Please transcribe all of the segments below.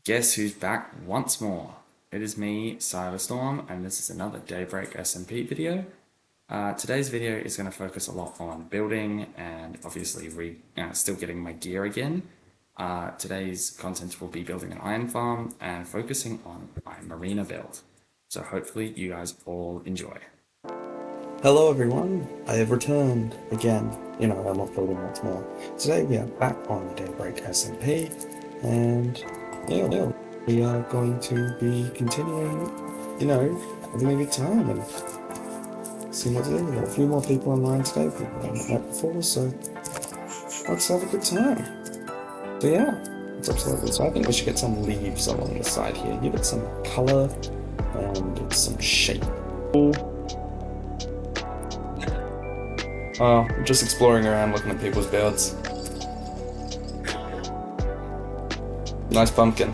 Guess who's back once more? It is me, Storm, and this is another Daybreak SMP video. Today's video is going to focus a lot on building and obviously still getting my gear again. Today's content will be building an iron farm and focusing on my marina build. So hopefully you guys all enjoy. Hello everyone, I have returned again. I'm not building once more. Today we are back on the Daybreak SMP, and we are going to be continuing, having a good time and seeing what to do. We've got a few more people online today than we had before, so let's have a good time. So yeah, it's absolutely. So I think we should get some leaves along the side here. Give it some colour and some shape. I'm just exploring around looking at people's builds. Nice pumpkin.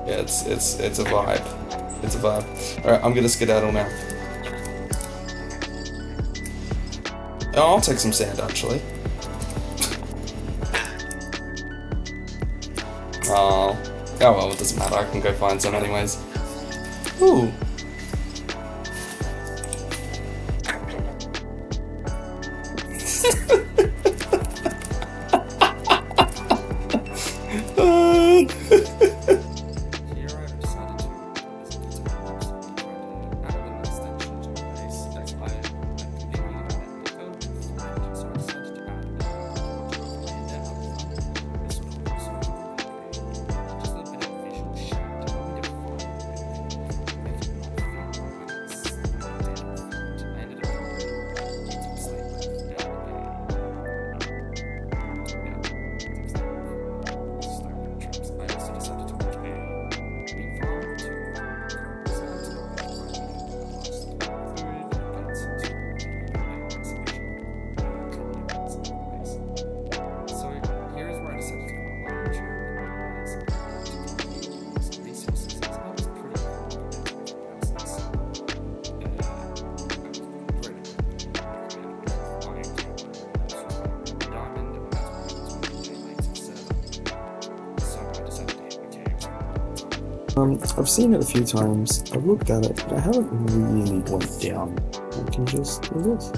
Yeah, it's a vibe. It's a vibe. Alright, I'm gonna skedaddle now. Oh, I'll take some sand actually. Oh well, it doesn't matter, I can go find some anyways. Ooh. I've seen it a few times, I've looked at it, but I haven't really went down. I can just do this.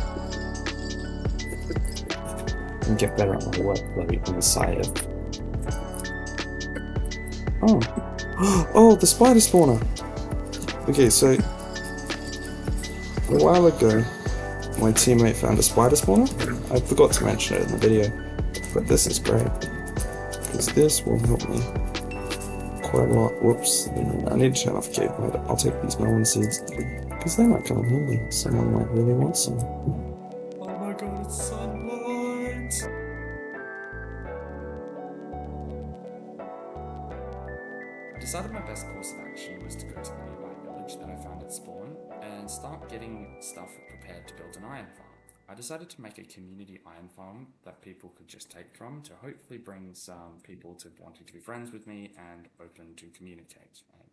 And get better at my workload on the side. Oh, the spider spawner! Okay, so a while ago, my teammate found a spider spawner. I forgot to mention it in the video, but this is great, because this will help me quite a lot. Whoops, I need to turn off cave mode. I'll take these melon seeds, because they might come in handy. Someone might really want some. Oh my god, it's sunlight! I decided my best course of action was to go to the nearby village that I found at spawn and start getting stuff prepared to build an iron farm. I decided to make a community iron farm that people could just take from to hopefully bring some people to wanting to be friends with me and open to communicate. And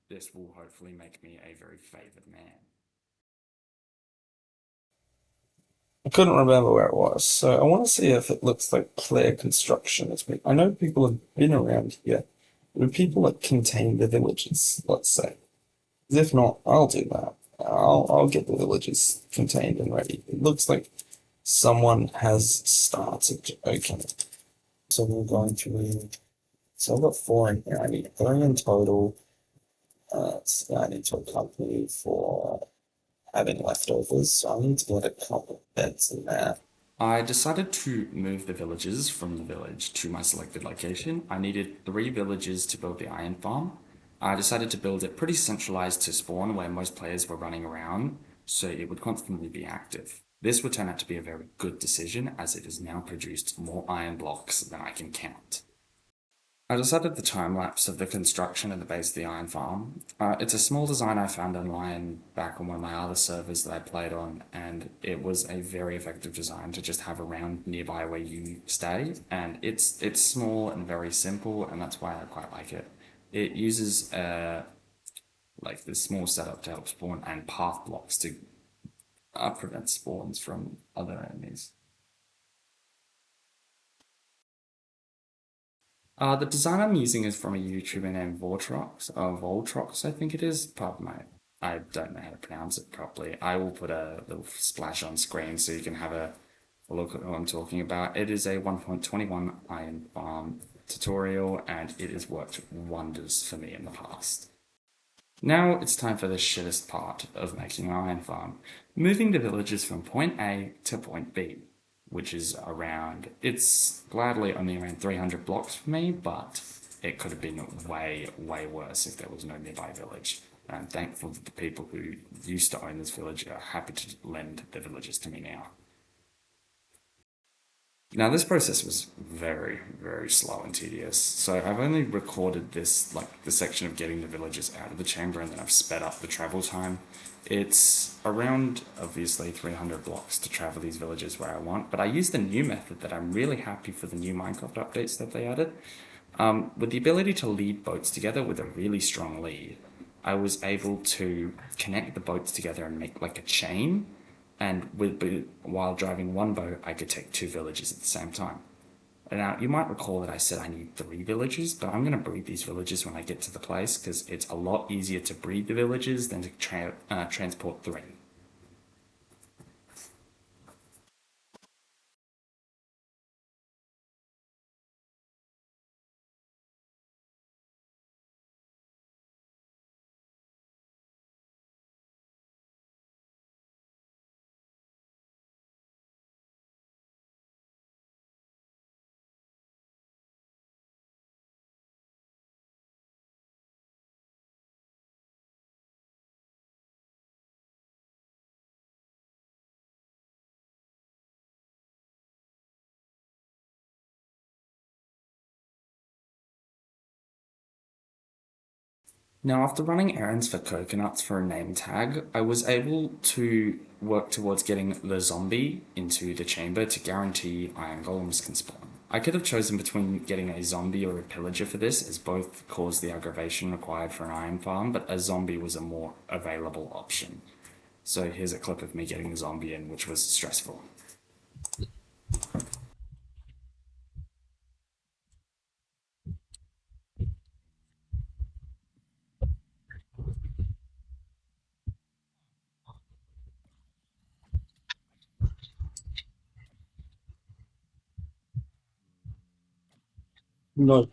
this will hopefully make me a very favoured man. I couldn't remember where it was, so I want to see if it looks like clear construction has been. I know people have been around here. There are people that contain the villages, let's say. If not, I'll do that. I'll get the villages contained and ready. It looks like someone has started. Okay. So we're going through. So I've got 4 in here. I need 3 in total. So I need to accompany for having leftovers. So I need to get a couple of beds in there. I decided to move the villages from the village to my selected location. I needed 3 villages to build the iron farm. I decided to build it pretty centralized to spawn where most players were running around, so it would constantly be active. This would turn out to be a very good decision as it has now produced more iron blocks than I can count. I decided the time lapse of the construction at the base of the iron farm. It's a small design I found online back on one of my other servers that I played on, and it was a very effective design to just have around nearby where you stay. And it's small and very simple, and that's why I quite like it. It uses like this small setup to help spawn and path blocks to prevent spawns from other enemies. The design I'm using is from a YouTuber named Voltrox, I think it is. Pardon my, I don't know how to pronounce it properly. I will put a little splash on screen so you can have a look at what I'm talking about. It is a 1.21 iron farm tutorial, and it has worked wonders for me in the past. Now it's time for the shittest part of making an iron farm, moving the villagers from point A to point B, which is around, it's gladly only around 300 blocks for me, but it could have been way, way worse if there was no nearby village. I'm thankful that the people who used to own this village are happy to lend the villages to me now. Now, this process was very, very slow and tedious. So I've only recorded this, like the section of getting the villagers out of the chamber, and then I've sped up the travel time. It's around, obviously, 300 blocks to travel these villages where I want, but I used the new method that I'm really happy for the new Minecraft updates that they added. With the ability to lead boats together with a really strong lead, I was able to connect the boats together and make like a chain, and while driving one boat, I could take two villages at the same time. Now, you might recall that I said I need three villages, but I'm going to breed these villages when I get to the place because it's a lot easier to breed the villages than to transport three. Now, after running errands for coconuts for a name tag, I was able to work towards getting the zombie into the chamber to guarantee iron golems can spawn. I could have chosen between getting a zombie or a pillager for this, as both cause the aggravation required for an iron farm, but a zombie was a more available option. So here's a clip of me getting the zombie in, which was stressful. No.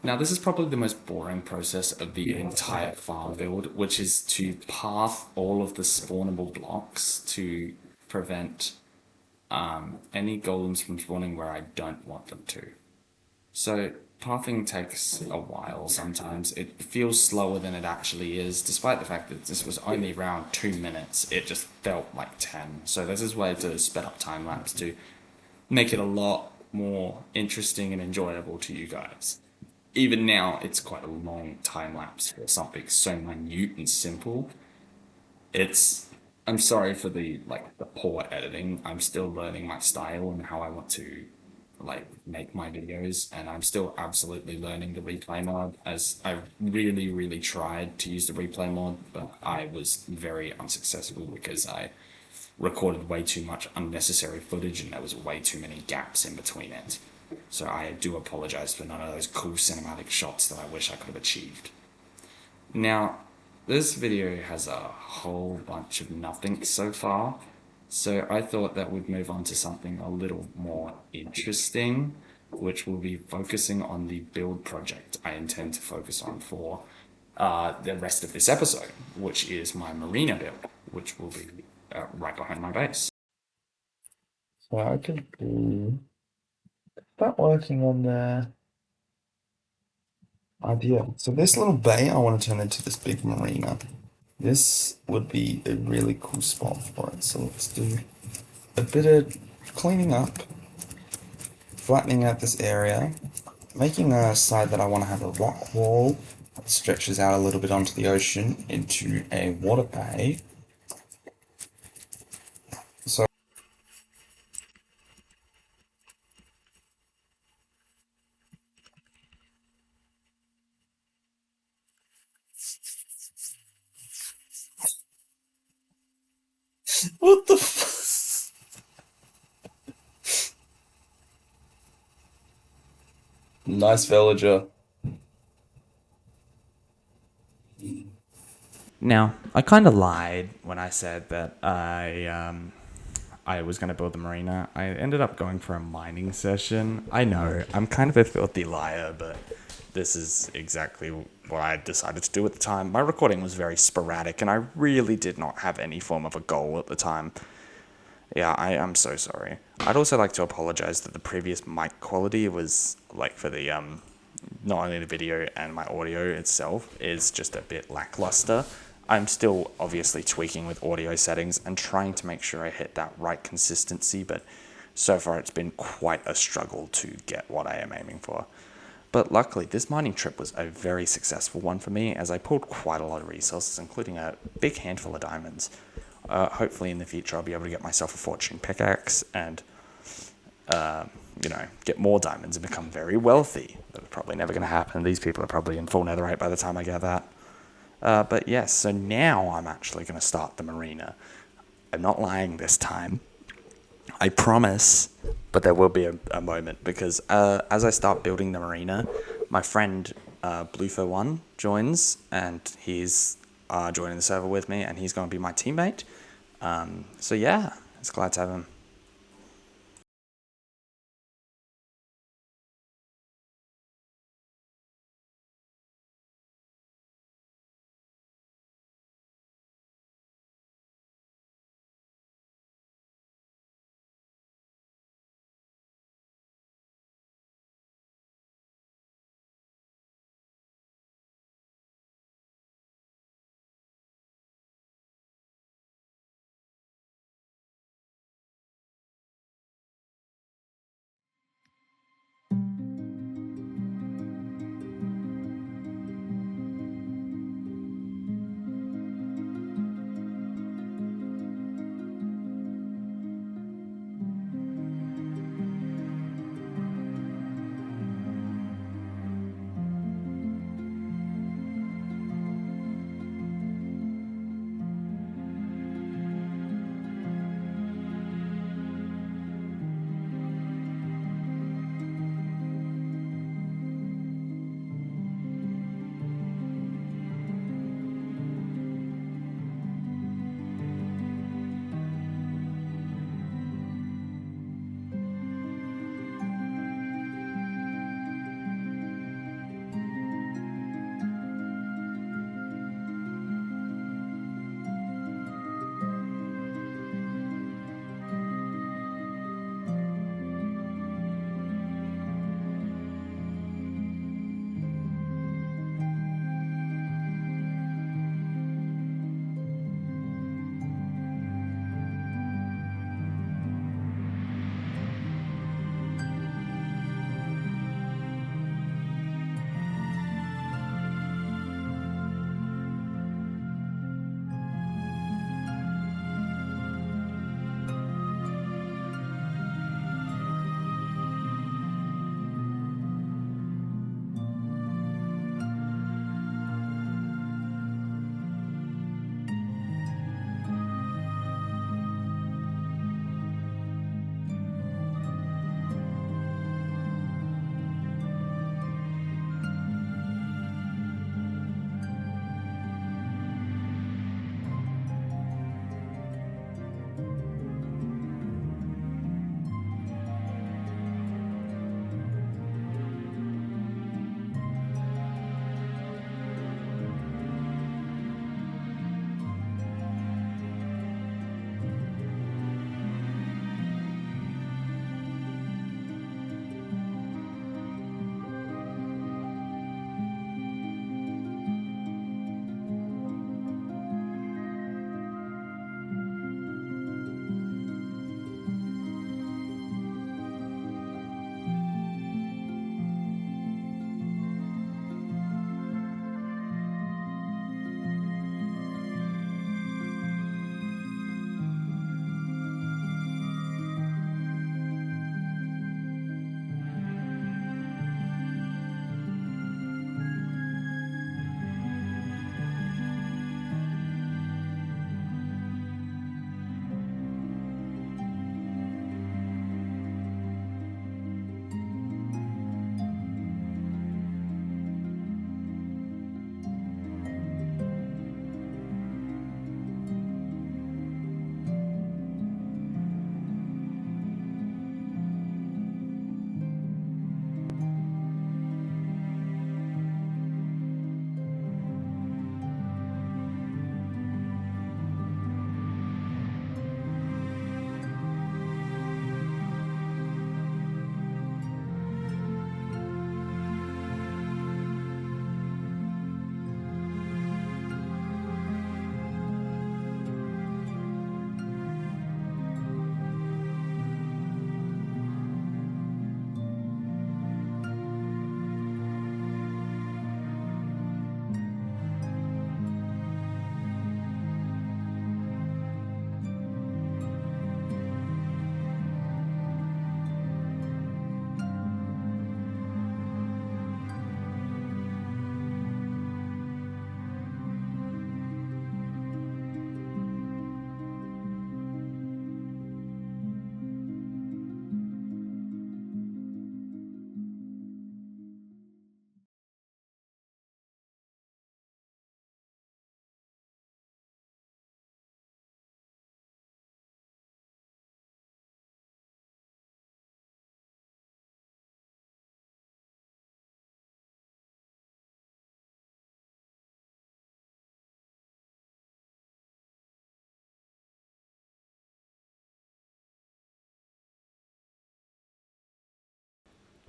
Now, this is probably the most boring process of the entire farm build, which is to path all of the spawnable blocks to prevent any golems from spawning where I don't want them to. So, pathing takes a while sometimes. It feels slower than it actually is, despite the fact that this was only around 2 minutes. It just felt like 10. So, this is why to sped up time lapse to make it a lot more interesting and enjoyable to you guys. Even now, it's quite a long time lapse for something so minute and simple. It's I'm sorry for the poor editing. I'm still learning my style and how I want to make my videos, and I'm still absolutely learning the replay mod, as I really, really tried to use the replay mod, but I was very unsuccessful because I recorded way too much unnecessary footage and there was way too many gaps in between it. So I do apologize for none of those cool cinematic shots that I wish I could have achieved. Now, this video has a whole bunch of nothing so far, so I thought that we'd move on to something a little more interesting, which will be focusing on the build project I intend to focus on for the rest of this episode, which is my marina build, which will be right behind my base. So I could start working on the idea. So this little bay I want to turn into this big marina. This would be a really cool spot for it. So let's do a bit of cleaning up, flattening out this area, making a side that I want to have a rock wall that stretches out a little bit onto the ocean into a water bay. So What the f- Nice villager. Now, I kind of lied when I said that I was going to build the marina. I ended up going for a mining session. I know, I'm kind of a filthy liar, but this is exactly what I decided to do at the time. My recording was very sporadic, and I really did not have any form of a goal at the time. Yeah, I am so sorry. I'd also like to apologize that the previous mic quality was, like, for the, not only the video and my audio itself is just a bit lackluster. I'm still obviously tweaking with audio settings and trying to make sure I hit that right consistency, but so far it's been quite a struggle to get what I am aiming for. But luckily, this mining trip was a very successful one for me, as I pulled quite a lot of resources, including a big handful of diamonds. Hopefully in the future I'll be able to get myself a fortune pickaxe and, get more diamonds and become very wealthy. That's probably never going to happen. These people are probably in full netherite by the time I get that. But yes, so now I'm actually going to start the marina. I'm not lying this time. I promise, but there will be a moment because as I start building the marina, my friend Blue1 joins and he's joining the server with me and he's going to be my teammate. So yeah, it's glad to have him.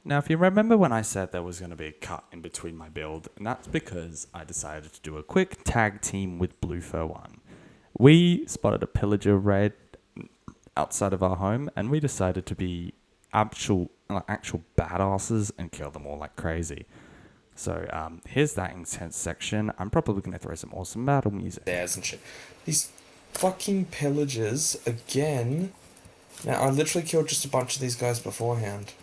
Now, if you remember when I said there was going to be a cut in between my build, and that's because I decided to do a quick tag team with Blue Fur 1. We spotted a pillager raid outside of our home, and we decided to be actual badasses and kill them all like crazy. So here's that intense section. I'm probably going to throw some awesome battle music. Theirs and shit. These fucking pillagers again. Now, I literally killed just a bunch of these guys beforehand.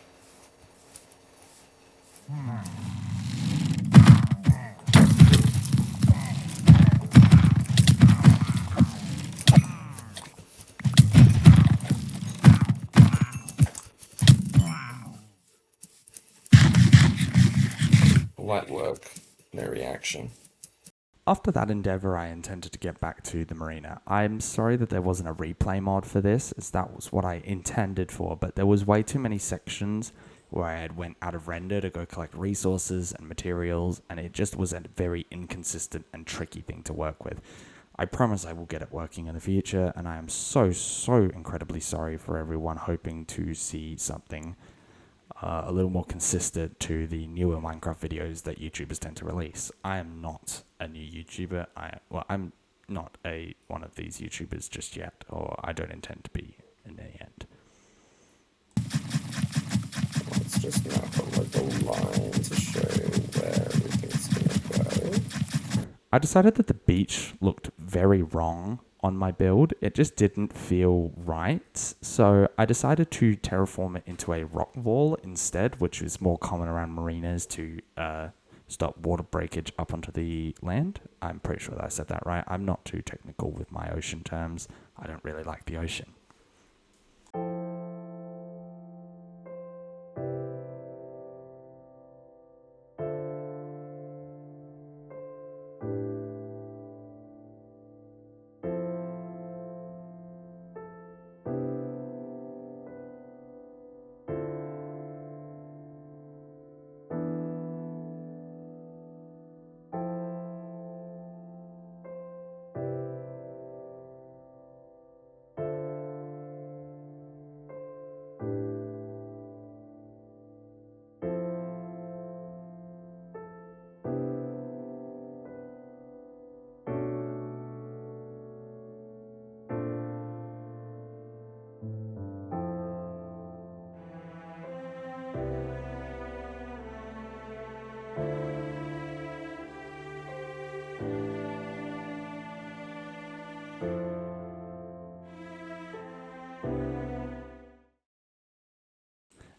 Light work, no reaction. After that endeavor, I intended to get back to the marina. I'm sorry that there wasn't a replay mod for this, as that was what I intended for, but there was way too many sections where I had went out of render to go collect resources and materials, and it just was a very inconsistent and tricky thing to work with. I promise I will get it working in the future, and I am so incredibly sorry for everyone hoping to see something a little more consistent to the newer Minecraft videos that YouTubers tend to release. I am not a new YouTuber. I'm not one of these YouTubers just yet, or I don't intend to be in the end. Let's just map a line to show where everything's gonna go. I decided that the beach looked very wrong on my build. It just didn't feel right. So I decided to terraform it into a rock wall instead, which is more common around marinas to stop water breakage up onto the land. I'm pretty sure that I said that right. I'm not too technical with my ocean terms. I don't really like the ocean.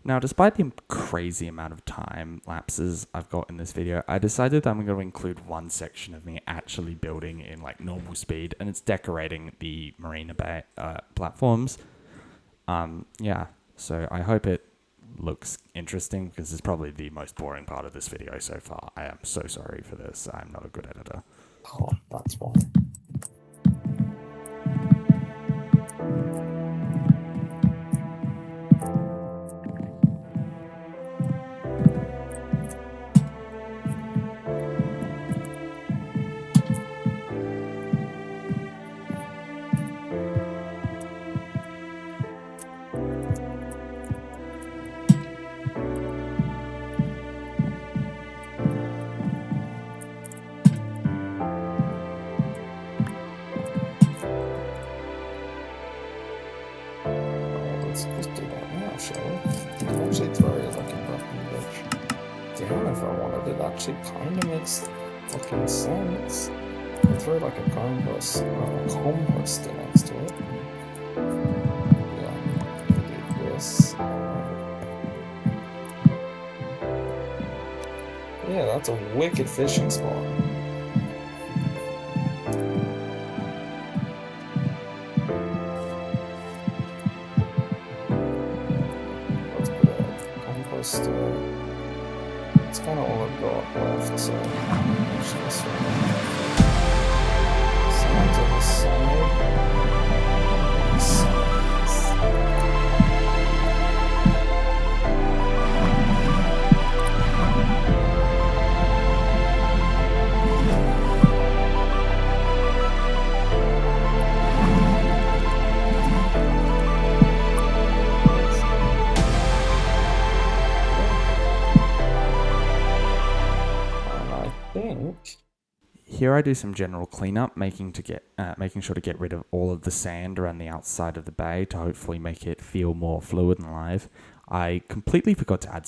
Now, despite the crazy amount of time lapses I've got in this video, I decided that I'm going to include one section of me actually building in like normal speed, and it's decorating the marina bay platforms. Yeah, so I hope it looks interesting because it's probably the most boring part of this video so far. I am so sorry for this. I'm not a good editor. Oh, that's why. Let's do that now, shall we? You can actually throw it like a broken bitch. Damn, if I wanted, it actually kind of makes fucking sense. I throw like a composter next to it. Yeah, do this. Yeah, that's a wicked fishing spot. It's kind of all I've got left, so I'm just gonna swing it. Someone's on the side. Here I do some general cleanup, making sure to get rid of all of the sand around the outside of the bay to hopefully make it feel more fluid and live. I completely forgot to add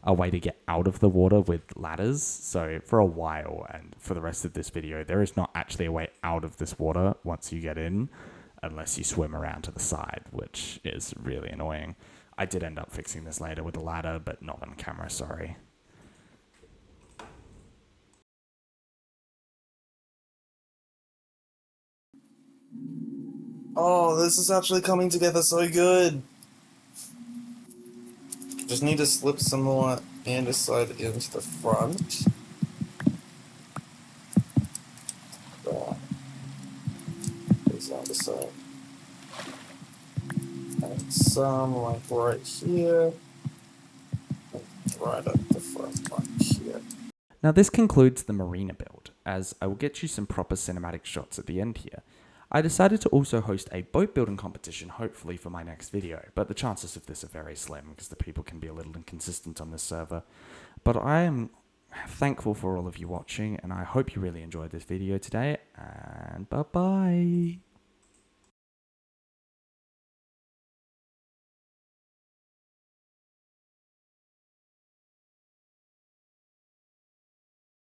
a way to get out of the water with ladders. So for a while and for the rest of this video, there is not actually a way out of this water once you get in, unless you swim around to the side, which is really annoying. I did end up fixing this later with a ladder, but not on camera, sorry. Oh, this is actually coming together so good. Just need to slip some more andesite into the front. There. There's andesite. And some like right here. And right up the front like here. Now this concludes the marina build, as I will get you some proper cinematic shots at the end here. I decided to also host a boat building competition, hopefully for my next video, but the chances of this are very slim because the people can be a little inconsistent on this server. But I am thankful for all of you watching, and I hope you really enjoyed this video today, and bye bye!